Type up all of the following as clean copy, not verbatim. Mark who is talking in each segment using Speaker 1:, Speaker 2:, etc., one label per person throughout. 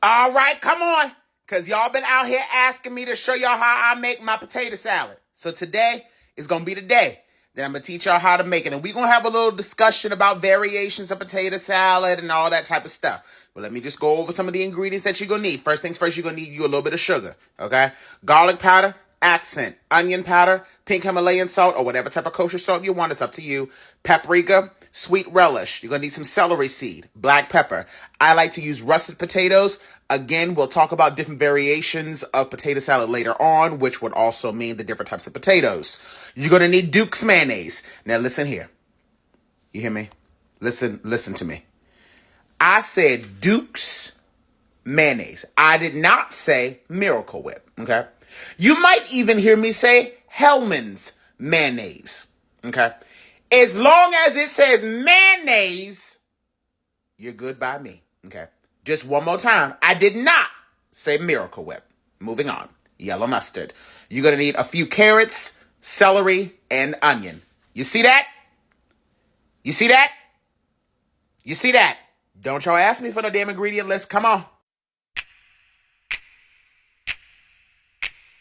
Speaker 1: All right, come on. Because y'all been out here asking me to show y'all how I make my potato salad. So today is going to be the day that I'm going to teach y'all how to make it. And we're going to have a little discussion about variations of potato salad and all that type of stuff. But let me just go over some of the ingredients that you're going to need. First things first, you're going to need you a little bit of sugar, okay? Garlic powder, accent, onion powder, pink Himalayan salt, or whatever type of kosher salt you want. It's up to you. Paprika, sweet relish. You're going to need some celery seed, black pepper. I like to use russet potatoes. Again, we'll talk about different variations of potato salad later on, which would also mean the different types of potatoes. You're going to need Duke's mayonnaise. Now listen here. You hear me? Listen to me. I said Duke's mayonnaise. I did not say Miracle Whip, okay? You might even hear me say Hellman's mayonnaise, okay? As long as it says mayonnaise, you're good by me, okay? Just one more time. I did not say Miracle Whip. Moving on. Yellow mustard. You're going to need a few carrots, celery, and onion. You see that? You see that? You see that? Don't y'all ask me for no damn ingredient list. Come on.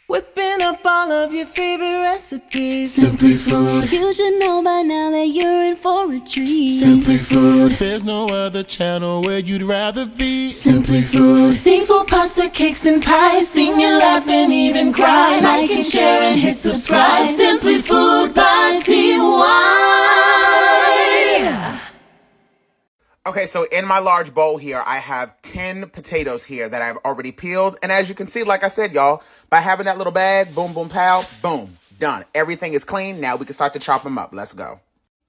Speaker 2: Whipping up all of your favorite recipes.
Speaker 3: Simply Food.
Speaker 4: You should know by now that you're in for a treat.
Speaker 3: Simply Food.
Speaker 5: There's no other channel where you'd rather be.
Speaker 3: Simply Food.
Speaker 2: Seafood, pasta, cakes, and pies. Sing and laugh and even cry. Like and share and hit subscribe. Simply Food by TY.
Speaker 1: Okay, so in my large bowl here, I have 10 potatoes here that I've already peeled. And as you can see, like I said, y'all, by having that little bag, boom, boom, pow, boom, done. Everything is clean. Now we can start to chop them up. Let's go.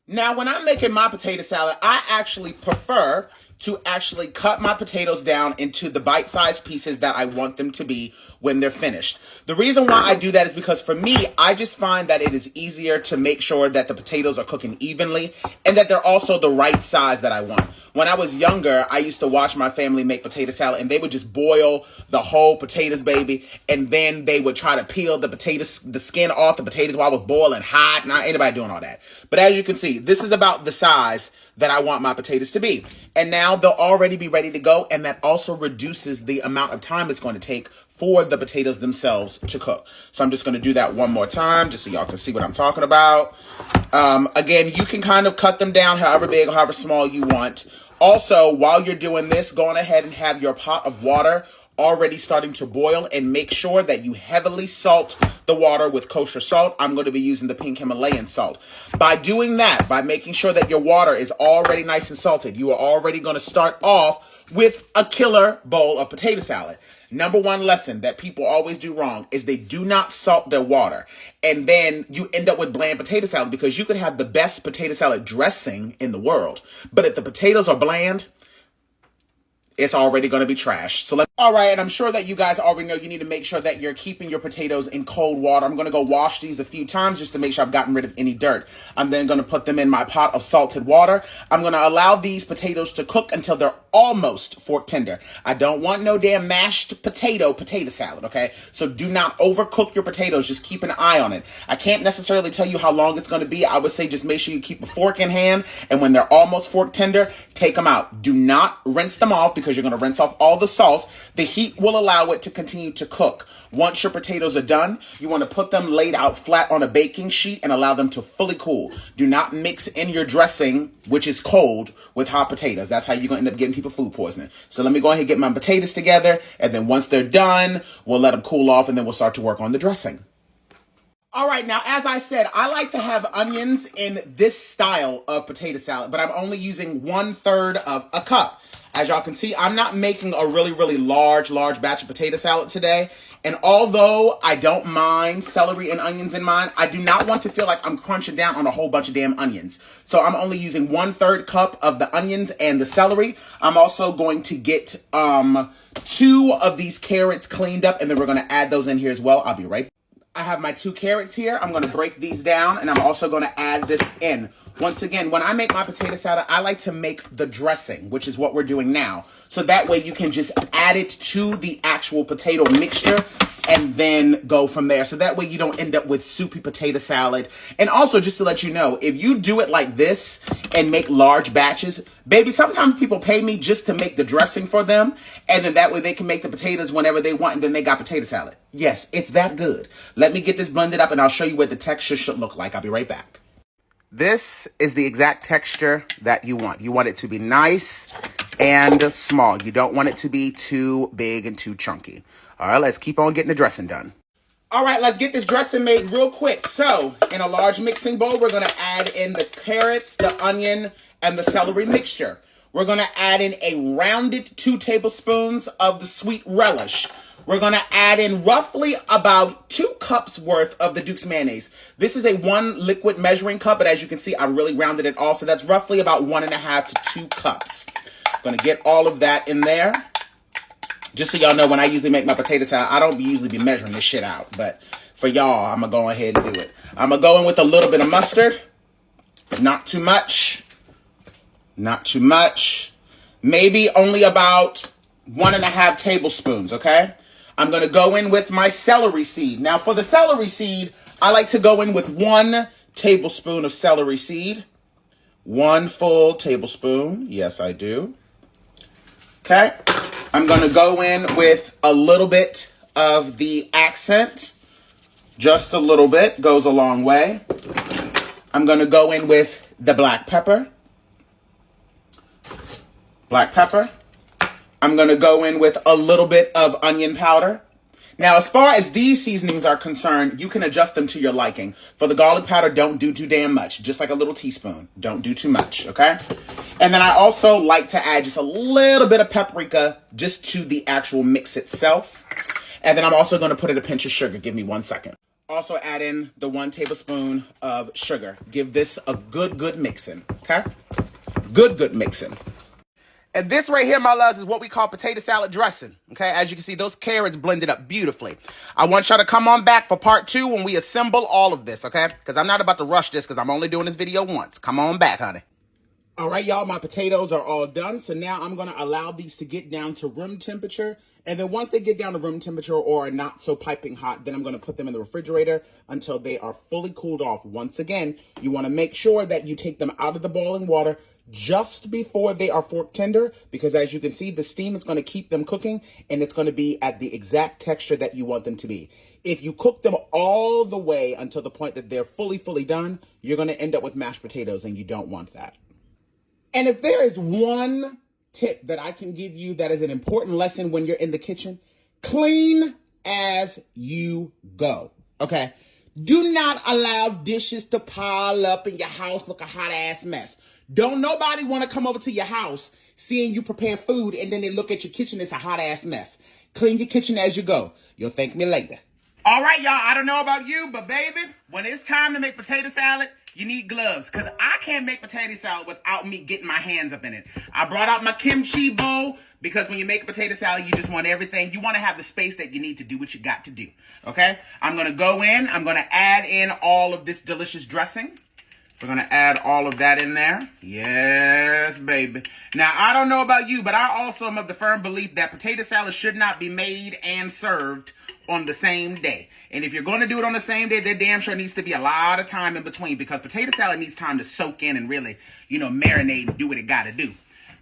Speaker 1: Now, when I'm making my potato salad, I actually prefer to actually cut my potatoes down into the bite-sized pieces that I want them to be when they're finished. The reason why I do that is because for me, I just find that it is easier to make sure that the potatoes are cooking evenly and that they're also the right size that I want. When I was younger, I used to watch my family make potato salad and they would just boil the whole potatoes, baby, and then they would try to peel the skin off the potatoes while it was boiling hot. Not anybody doing all that. But as you can see, this is about the size that I want my potatoes to be. And now they'll already be ready to go, and that also reduces the amount of time it's going to take for the potatoes themselves to cook. So I'm just going to do that one more time, just so y'all can see what I'm talking about. Again, you can kind of cut them down however big or however small you want. Also, while you're doing this, go on ahead and have your pot of water already starting to boil, and make sure that you heavily salt the water with kosher salt. I'm going to be using the pink Himalayan salt. By doing that, by making sure that your water is already nice and salted, you are already going to start off with a killer bowl of potato salad. Number one lesson that people always do wrong is they do not salt their water. And then you end up with bland potato salad, because you could have the best potato salad dressing in the world, but if the potatoes are bland, it's already going to be trash. So all right, and I'm sure that you guys already know you need to make sure that you're keeping your potatoes in cold water. I'm going to go wash these a few times just to make sure I've gotten rid of any dirt. I'm then going to put them in my pot of salted water. I'm going to allow these potatoes to cook until they're almost fork tender. I don't want no damn mashed potato salad, okay? So do not overcook your potatoes. Just keep an eye on it. I can't necessarily tell you how long it's going to be. I would say just make sure you keep a fork in hand, and when they're almost fork tender, take them out. Do not rinse them off, because you're going to rinse off all the salt. The heat will allow it to continue to cook. Once your potatoes are done, you want to put them laid out flat on a baking sheet and allow them to fully cool. Do not mix in your dressing, which is cold, with hot potatoes. That's how you're going to end up getting people food poisoning. So let me go ahead and get my potatoes together, and then once they're done, we'll let them cool off, and then we'll start to work on the dressing. All right, now, as I said, I like to have onions in this style of potato salad, but I'm only using 1/3 of a cup. As y'all can see, I'm not making a really, really large batch of potato salad today. And although I don't mind celery and onions in mine, I do not want to feel like I'm crunching down on a whole bunch of damn onions. So I'm only using 1/3 cup of the onions and the celery. I'm also going to get 2 of these carrots cleaned up, and then we're going to add those in here as well. I'll be right back. I have my 2 carrots here. I'm going to break these down, and I'm also going to add this in. Once again, when I make my potato salad, I like to make the dressing, which is what we're doing now. So that way you can just add it to the actual potato mixture and then go from there. So that way you don't end up with soupy potato salad. And also, just to let you know, if you do it like this and make large batches, baby, sometimes people pay me just to make the dressing for them, and then that way they can make the potatoes whenever they want, and then they got potato salad. Yes, it's that good. Let me get this blended up, and I'll show you what the texture should look like. I'll be right back. This is the exact texture that you want. You want it to be nice and small. You don't want it to be too big and too chunky. All right, let's keep on getting the dressing done. All right, let's get this dressing made real quick. So, in a large mixing bowl, we're going to add in the carrots, the onion, and the celery mixture. We're going to add in a rounded 2 tablespoons of the sweet relish. We're going to add in roughly about 2 cups worth of the Duke's mayonnaise. This is a 1 liquid measuring cup, but as you can see, I really rounded it off. So that's roughly about 1.5 to 2 cups. Going to get all of that in there. Just so y'all know, when I usually make my potato salad, I don't usually be measuring this shit out. But for y'all, I'm going to go ahead and do it. I'm going to go in with a little bit of mustard. Not too much. Not too much. Maybe only about 1.5 tablespoons, okay? I'm going to go in with my celery seed. Now, for the celery seed, I like to go in with 1 tablespoon of celery seed. 1 full tablespoon. Yes, I do. Okay. I'm going to go in with a little bit of the accent. Just a little bit. Goes a long way. I'm going to go in with the black pepper. Black pepper. I'm going to go in with a little bit of onion powder. Now, as far as these seasonings are concerned, you can adjust them to your liking. For the garlic powder, don't do too damn much. Just like a little teaspoon. Don't do too much, okay? And then I also like to add just a little bit of paprika just to the actual mix itself. And then I'm also going to put in a pinch of sugar. Give me 1 second. Also add in the 1 tablespoon of sugar. Give this a good mixing, okay? Good mixing. And this right here, my loves, is what we call potato salad dressing, okay? As you can see, those carrots blended up beautifully. I want y'all to come on back for part 2 when we assemble all of this, okay? Because I'm not about to rush this because I'm only doing this video once. Come on back, honey. All right, y'all, my potatoes are all done. So now I'm going to allow these to get down to room temperature. And then once they get down to room temperature or are not so piping hot, then I'm going to put them in the refrigerator until they are fully cooled off. Once again, you want to make sure that you take them out of the boiling water just before they are fork tender, because as you can see, the steam is going to keep them cooking and it's going to be at the exact texture that you want them to be. If you cook them all the way until the point that they're fully done, you're going to end up with mashed potatoes, and you don't want that. And if there is one tip that I can give you that is an important lesson when you're in the kitchen, clean as you go, okay? Do not allow dishes to pile up in your house, look a hot ass mess. Don't nobody want to come over to your house seeing you prepare food and then they look at your kitchen, it's a hot ass mess. Clean your kitchen as you go. You'll thank me later. All right, y'all, I don't know about you, but baby, when it's time to make potato salad, you need gloves, because I can't make potato salad without me getting my hands up in it. I brought out my kimchi bowl, because when you make a potato salad, you just want everything. You want to have the space that you need to do what you got to do, okay? I'm going to go in. I'm going to add in all of this delicious dressing. We're going to add all of that in there. Yes, baby. Now, I don't know about you, but I also am of the firm belief that potato salad should not be made and served on the same day. And if you're going to do it on the same day, there damn sure needs to be a lot of time in between, because potato salad needs time to soak in and really, marinate and do what it got to do.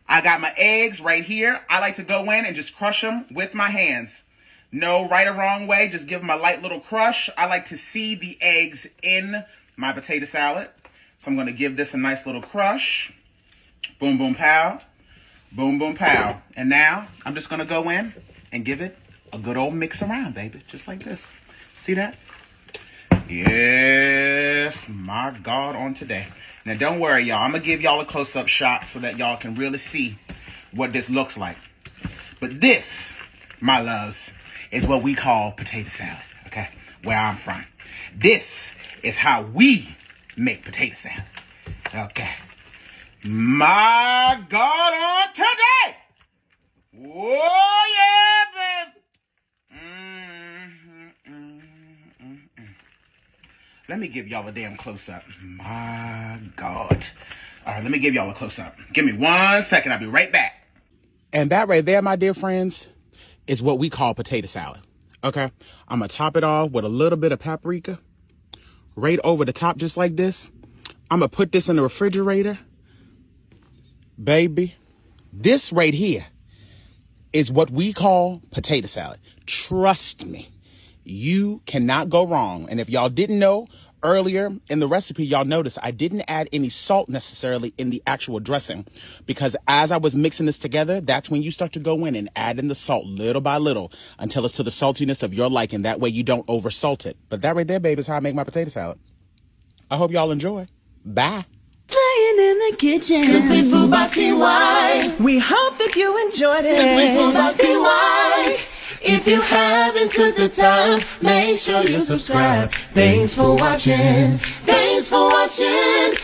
Speaker 1: I got my eggs right here. I like to go in and just crush them with my hands. No right or wrong way. Just give them a light little crush. I like to see the eggs in my potato salad. So I'm going to give this a nice little crush. Boom, boom, pow. Boom, boom, pow. And now I'm just going to go in and give it a good old mix around, baby. Just like this. See that? Yes, my God, on today. Now, don't worry, y'all. I'm going to give y'all a close-up shot so that y'all can really see what this looks like. But this, my loves, is what we call potato salad, okay? Where I'm from. This is how we make potato salad, okay? My God, on today! Oh, yeah, baby! Let me give y'all a damn close-up. My God. All right, let me give y'all a close-up. Give me 1 second. I'll be right back. And that right there, my dear friends, is what we call potato salad. Okay, I'm gonna top it off with a little bit of paprika right over the top, just like this. I'm gonna put this in the refrigerator. Baby, this right here is what we call potato salad. Trust me, you cannot go wrong. And if y'all didn't know, earlier in the recipe, y'all noticed I didn't add any salt necessarily in the actual dressing, because as I was mixing this together, that's when you start to go in and add in the salt little by little until it's to the saltiness of your liking. That way you don't over salt it. But that right there, baby, is how I make my potato salad. I hope y'all enjoy. Bye.
Speaker 4: Playing in the kitchen.
Speaker 2: Simply Food by TY.
Speaker 3: We hope that you enjoyed it.
Speaker 2: Simply Food by TY. If you haven't took the time, make sure you subscribe. Thanks for watching. Thanks for watching.